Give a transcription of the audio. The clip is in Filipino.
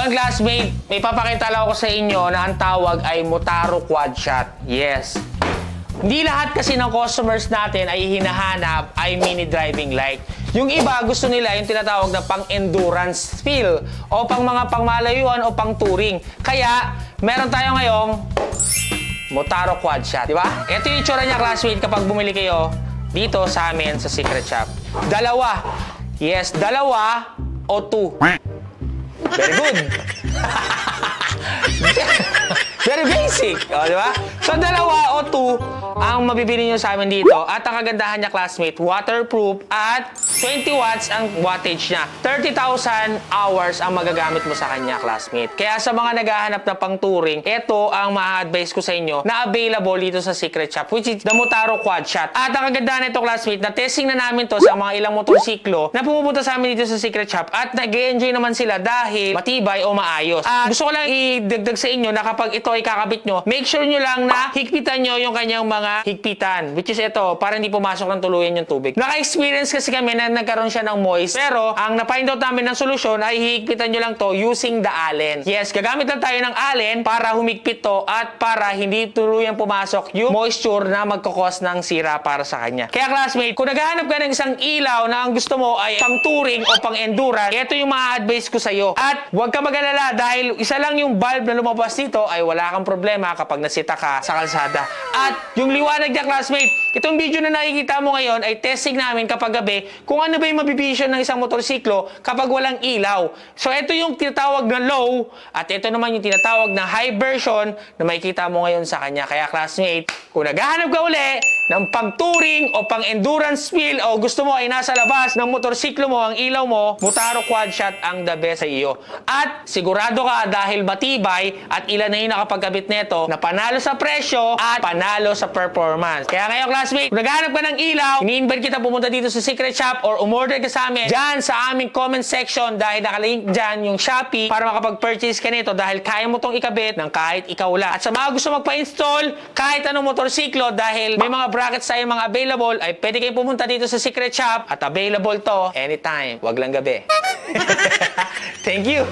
Ngayon, classmate, may papakita lang ako sa inyo na ang tawag ay Motaro Quad Shot. Yes. Hindi lahat kasi ng customers natin ay hinahanap ay mini driving light. Yung iba, gusto nila yung tinatawag na pang-endurance feel o pang mga pangmalayuan o pang-touring. Kaya, meron tayo ngayong Motaro Quad Shot, di ba? Ito yung itsura niya, classmate, kapag bumili kayo dito sa amin sa Secret Shop. Dalawa. Yes, dalawa o two. Very good. Very basic. O, di ba? So, dalawa o two ang mabibili nyo sa amin dito. At ang kagandahan niya, classmate, waterproof at 20 watts ang wattage niya. 30,000 hours ang magagamit mo sa kanya, classmate. Kaya sa mga naghahanap na pang-touring, ito ang ma-advise ko sa inyo na available dito sa Secret Shop, which is the Motaro Quad Shot. At ang kagandahan nito, classmate, na testing na namin to sa mga ilang motorsiklo na pumupunta sa amin dito sa Secret Shop at nag-enjoy naman sila dahil matibay o maayos. Gusto ko lang idagdag sa inyo na kapag ito ay kakabit nyo, make sure nyo lang na higpitan nyo yung kanyang mga higpitan, which is ito, para hindi pumasok ng tuluyan yung tubig. Naka-experience kasi kami na nagkaroon siya ng moist, pero ang na-find out namin ng solusyon ay higpitan nyo lang to using the Allen. Yes, gagamit lang tayo ng Allen para humigpit to at para hindi tuluyang pumasok yung moisture na magkakos ng sira para sa kanya. Kaya, classmate, kung naghahanap ka ng isang ilaw na ang gusto mo ay pang-touring o pang-endurance, ito yung mga advice ko sa'yo. At huwag ka mag-alala dahil isa lang yung bulb na lumabas dito ay wala kang problema kapag nasita ka sa kalsada. At yung liwanag niya, classmate, itong video na nakikita mo ngayon ay testing namin kapag gabi kung ano ba yung mabibisyon ng isang motorsiklo kapag walang ilaw. So, ito yung tinatawag na low at ito naman yung tinatawag na high version na makikita mo ngayon sa kanya. Kaya, classmate, kung naghahanap ka uli ng pang-touring o pang-endurance feel o gusto mo ay nasa labas ng motorsiklo mo, ang ilaw mo, Motaro Quad Shot ang the best sa iyo. At sigurado ka dahil matibay at ilan na yung nakapagkabit nito na panalo sa presyo at panalo sa performance. Kaya ngayon, classmate, kung naghahanap ka ng ilaw, ini-invite kita pumunta dito sa Secret Shop or umorder ka sa amin dyan sa aming comment section dahil nakalink dyan yung Shopee para makapag-purchase ka nito dahil kaya mo tong ikabit ng kahit ikaw lang. At sa mga gusto magpa-install kahit anong motorsiklo dahil may mga brackets tayo mga available, ay pwede kayong pumunta dito sa Secret Shop at available to anytime. Wag lang gabi. Thank you.